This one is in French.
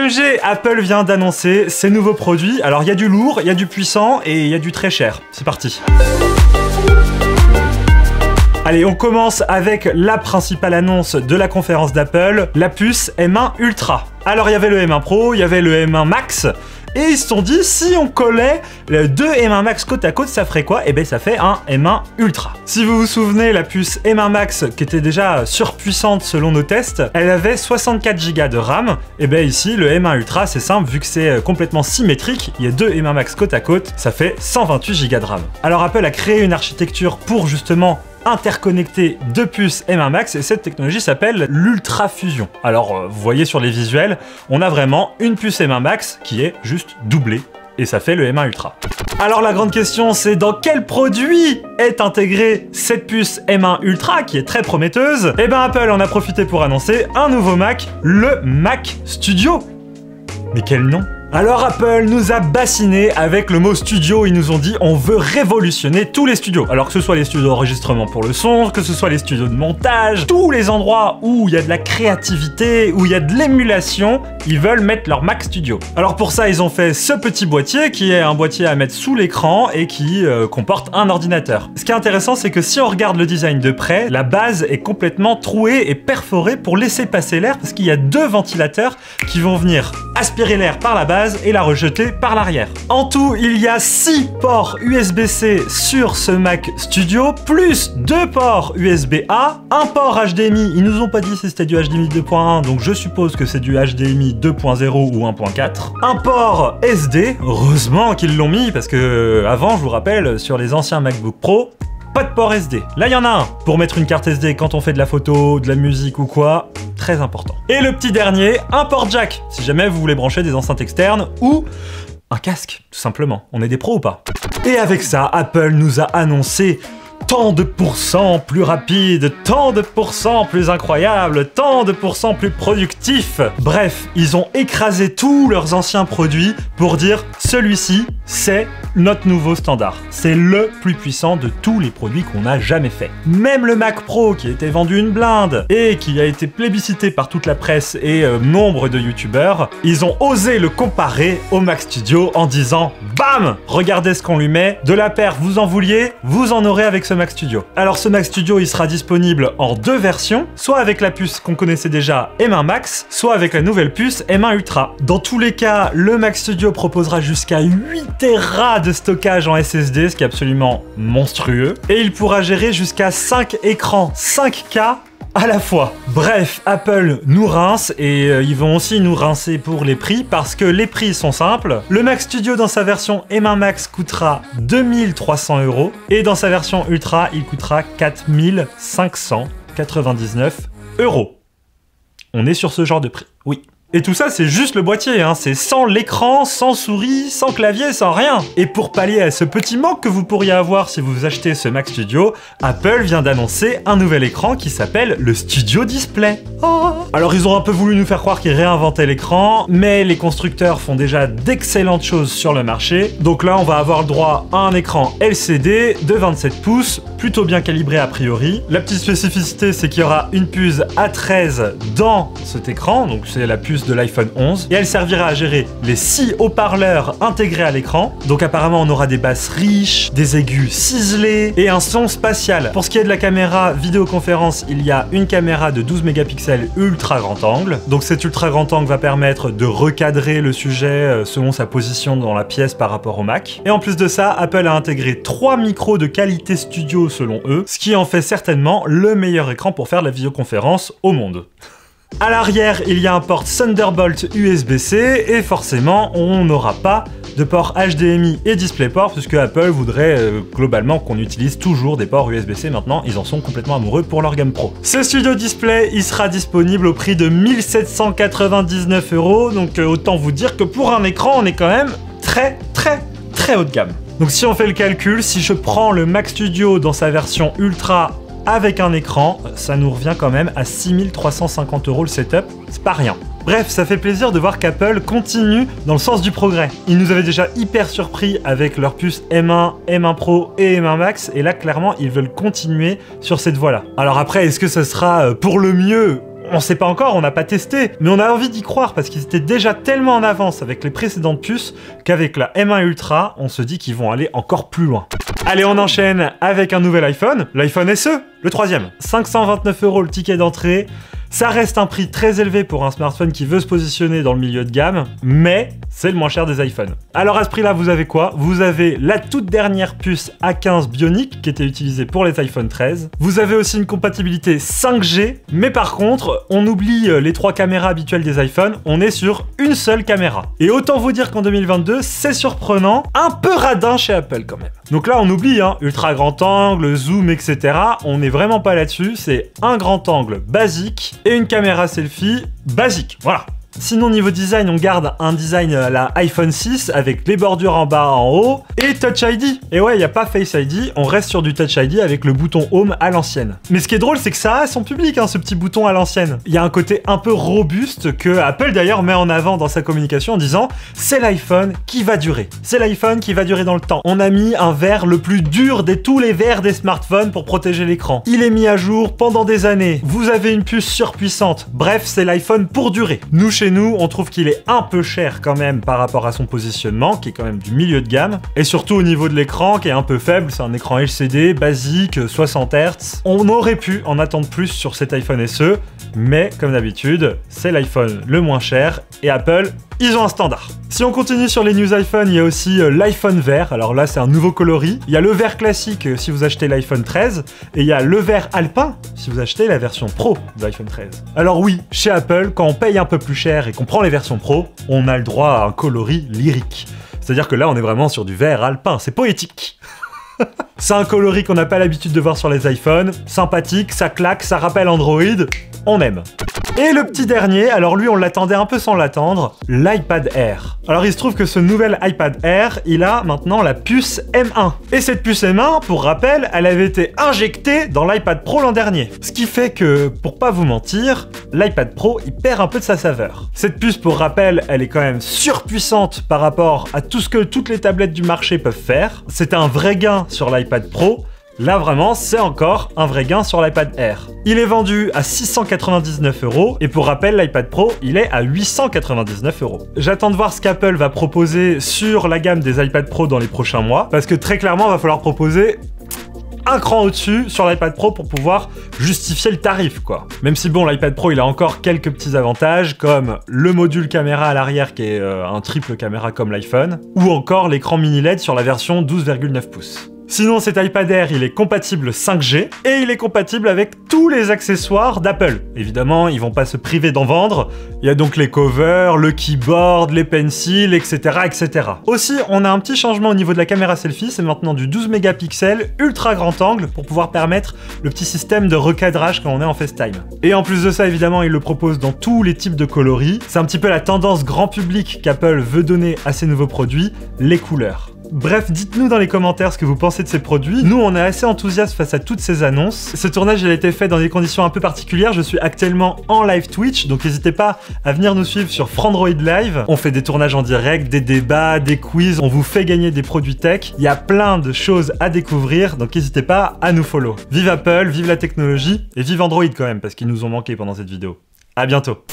OMG, Apple vient d'annoncer ses nouveaux produits. Alors il y a du lourd, il y a du puissant et il y a du très cher. C'est parti. Allez, on commence avec la principale annonce de la conférence d'Apple, la puce M1 Ultra. Alors il y avait le M1 Pro, il y avait le M1 Max, et ils se sont dit, si on collait deux M1 Max côte à côte, ça ferait quoi? Eh bien ça fait un M1 Ultra. Si vous vous souvenez, la puce M1 Max, qui était déjà surpuissante selon nos tests, elle avait 64 Go de RAM. Et bien ici, le M1 Ultra, c'est simple, vu que c'est complètement symétrique, il y a deux M1 Max côte à côte, ça fait 128 Go de RAM. Alors Apple a créé une architecture pour justement interconnecté deux puces M1 Max et cette technologie s'appelle l'Ultra Fusion. Alors vous voyez sur les visuels, on a vraiment une puce M1 Max qui est juste doublée et ça fait le M1 Ultra. Alors la grande question c'est dans quel produit est intégrée cette puce M1 Ultra qui est très prometteuse? Et ben Apple en a profité pour annoncer un nouveau Mac, le Mac Studio. Mais quel nom? Alors Apple nous a bassiné avec le mot studio, ils nous ont dit on veut révolutionner tous les studios. Alors que ce soit les studios d'enregistrement pour le son, que ce soit les studios de montage, tous les endroits où il y a de la créativité, où il y a de l'émulation, ils veulent mettre leur Mac Studio. Alors pour ça ils ont fait ce petit boîtier qui est un boîtier à mettre sous l'écran et qui comporte un ordinateur. Ce qui est intéressant c'est que si on regarde le design de près, la base est complètement trouée et perforée pour laisser passer l'air parce qu'il y a deux ventilateurs qui vont venir aspirer l'air par la base et la rejeter par l'arrière. En tout, il y a 6 ports USB-C sur ce Mac Studio, plus 2 ports USB-A, un port HDMI, ils nous ont pas dit si c'était du HDMI 2.1, donc je suppose que c'est du HDMI 2.0 ou 1.4, un port SD, heureusement qu'ils l'ont mis, parce que avant, je vous rappelle, sur les anciens MacBook Pro, pas de port SD. Là, il y en a un pour mettre une carte SD quand on fait de la photo, de la musique ou quoi. Très important. Et le petit dernier, un port jack, si jamais vous voulez brancher des enceintes externes ou un casque, tout simplement. On est des pros ou pas? Et avec ça, Apple nous a annoncé tant de pourcents plus rapide, tant de pourcents plus incroyable, tant de pourcents plus productif. Bref, ils ont écrasé tous leurs anciens produits pour dire celui-ci, c'est notre nouveau standard. C'est le plus puissant de tous les produits qu'on a jamais fait. Même le Mac Pro qui a été vendu une blinde et qui a été plébiscité par toute la presse et nombre de youtubeurs, ils ont osé le comparer au Mac Studio en disant BAM! Regardez ce qu'on lui met, de la paire vous en vouliez, vous en aurez avec ce Mac Studio. Alors ce Mac Studio il sera disponible en deux versions, soit avec la puce qu'on connaissait déjà M1 Max, soit avec la nouvelle puce M1 Ultra. Dans tous les cas, le Mac Studio proposera jusqu'à 8 Tera de stockage en SSD, ce qui est absolument monstrueux, et il pourra gérer jusqu'à 5 écrans 5K à la fois. Bref, Apple nous rince et ils vont aussi nous rincer pour les prix parce que les prix sont simples. Le Mac Studio dans sa version M1 Max coûtera 2300 € et dans sa version Ultra, il coûtera 4599 €. On est sur ce genre de prix, oui. Et tout ça, c'est juste le boîtier, hein. C'est sans l'écran, sans souris, sans clavier, sans rien. Et pour pallier à ce petit manque que vous pourriez avoir si vous achetez ce Mac Studio, Apple vient d'annoncer un nouvel écran qui s'appelle le Studio Display. Oh. Alors ils ont un peu voulu nous faire croire qu'ils réinventaient l'écran, mais les constructeurs font déjà d'excellentes choses sur le marché. Donc là, on va avoir le droit à un écran LCD de 27 pouces, plutôt bien calibré a priori. La petite spécificité, c'est qu'il y aura une puce A13 dans cet écran, donc c'est la puce de l'iPhone 11 et elle servira à gérer les 6 haut-parleurs intégrés à l'écran. Donc apparemment on aura des basses riches, des aigus ciselés et un son spatial. Pour ce qui est de la caméra vidéoconférence, il y a une caméra de 12 mégapixels ultra grand angle. Donc cet ultra grand angle va permettre de recadrer le sujet selon sa position dans la pièce par rapport au Mac. Et en plus de ça, Apple a intégré 3 micros de qualité studio selon eux, ce qui en fait certainement le meilleur écran pour faire de la vidéoconférence au monde. À l'arrière, il y a un port Thunderbolt USB-C et forcément, on n'aura pas de port HDMI et DisplayPort puisque Apple voudrait globalement qu'on utilise toujours des ports USB-C maintenant. Ils en sont complètement amoureux pour leur gamme Pro. Ce Studio Display, il sera disponible au prix de 1799 €. Donc autant vous dire que pour un écran, on est quand même très haut de gamme. Donc si on fait le calcul, si je prends le Mac Studio dans sa version Ultra avec un écran, ça nous revient quand même à 6350 € le setup, c'est pas rien. Bref, ça fait plaisir de voir qu'Apple continue dans le sens du progrès. Ils nous avaient déjà hyper surpris avec leur puce M1, M1 Pro et M1 Max, et là clairement ils veulent continuer sur cette voie-là. Alors après, est-ce que ça sera pour le mieux ? On sait pas encore, on n'a pas testé, mais on a envie d'y croire parce qu'ils étaient déjà tellement en avance avec les précédentes puces qu'avec la M1 Ultra, on se dit qu'ils vont aller encore plus loin. Allez, on enchaîne avec un nouvel iPhone, l'iPhone SE, le 3e. 529 € le ticket d'entrée. Ça reste un prix très élevé pour un smartphone qui veut se positionner dans le milieu de gamme, mais c'est le moins cher des iPhones. Alors à ce prix-là, vous avez quoi? Vous avez la toute dernière puce A15 Bionic qui était utilisée pour les iPhone 13. Vous avez aussi une compatibilité 5G, mais par contre, on oublie les 3 caméras habituelles des iPhones, on est sur une seule caméra. Et autant vous dire qu'en 2022, c'est surprenant, un peu radin chez Apple quand même. Donc là, on oublie, hein, ultra grand angle, zoom, etc. On n'est vraiment pas là-dessus, c'est un grand angle basique et une caméra selfie basique, voilà. Sinon, niveau design, on garde un design à la iPhone 6 avec les bordures en bas, en haut et Touch ID. Et ouais, il n'y a pas Face ID, on reste sur du Touch ID avec le bouton Home à l'ancienne. Mais ce qui est drôle, c'est que ça a son public, hein, ce petit bouton à l'ancienne. Il y a un côté un peu robuste que Apple d'ailleurs met en avant dans sa communication en disant « C'est l'iPhone qui va durer. C'est l'iPhone qui va durer dans le temps. On a mis un verre le plus dur de tous les verres des smartphones pour protéger l'écran. Il est mis à jour pendant des années. Vous avez une puce surpuissante. Bref, c'est l'iPhone pour durer. » Nous, chez nous, on trouve qu'il est un peu cher quand même par rapport à son positionnement, qui est quand même du milieu de gamme, et surtout au niveau de l'écran, qui est un peu faible, c'est un écran LCD, basique, 60 Hz. On aurait pu en attendre plus sur cet iPhone SE, mais comme d'habitude, c'est l'iPhone le moins cher, et Apple, ils ont un standard. Si on continue sur les news iPhone, il y a aussi l'iPhone vert. Alors là, c'est un nouveau coloris. Il y a le vert classique si vous achetez l'iPhone 13, et il y a le vert alpin si vous achetez la version Pro de l'iPhone 13. Alors oui, chez Apple, quand on paye un peu plus cher et qu'on prend les versions Pro, on a le droit à un coloris lyrique. C'est-à-dire que là, on est vraiment sur du vert alpin. C'est poétique. C'est un coloris qu'on n'a pas l'habitude de voir sur les iPhones. Sympathique, ça claque, ça rappelle Android. On aime. Et le petit dernier, alors lui on l'attendait un peu sans l'attendre, l'iPad Air. Alors il se trouve que ce nouvel iPad Air, il a maintenant la puce M1. Et cette puce M1, pour rappel, elle avait été injectée dans l'iPad Pro l'an dernier. Ce qui fait que, pour pas vous mentir, l'iPad Pro, il perd un peu de sa saveur. Cette puce, pour rappel, elle est quand même surpuissante par rapport à tout ce que toutes les tablettes du marché peuvent faire. C'est un vrai gain sur l'iPad Pro. Là vraiment, c'est encore un vrai gain sur l'iPad Air. Il est vendu à 699 € et pour rappel, l'iPad Pro, il est à 899 €. J'attends de voir ce qu'Apple va proposer sur la gamme des iPad Pro dans les prochains mois, parce que très clairement, il va falloir proposer un cran au-dessus sur l'iPad Pro pour pouvoir justifier le tarif, quoi. Même si bon, l'iPad Pro, il a encore quelques petits avantages, comme le module caméra à l'arrière qui est un triple caméra comme l'iPhone, ou encore l'écran mini LED sur la version 12,9 pouces. Sinon, cet iPad Air, il est compatible 5G et il est compatible avec tous les accessoires d'Apple. Évidemment, ils vont pas se priver d'en vendre. Il y a donc les covers, le keyboard, les pencils, etc., etc. Aussi, on a un petit changement au niveau de la caméra selfie. C'est maintenant du 12 mégapixels ultra grand angle pour pouvoir permettre le petit système de recadrage quand on est en FaceTime. Et en plus de ça, évidemment, ils le proposent dans tous les types de coloris. C'est un petit peu la tendance grand public qu'Apple veut donner à ses nouveaux produits, les couleurs. Bref, dites-nous dans les commentaires ce que vous pensez de ces produits. Nous, on est assez enthousiastes face à toutes ces annonces. Ce tournage, il a été fait dans des conditions un peu particulières. Je suis actuellement en live Twitch, donc n'hésitez pas à venir nous suivre sur Frandroid Live. On fait des tournages en direct, des débats, des quiz, on vous fait gagner des produits tech. Il y a plein de choses à découvrir, donc n'hésitez pas à nous follow. Vive Apple, vive la technologie, et vive Android quand même, parce qu'ils nous ont manqué pendant cette vidéo. À bientôt.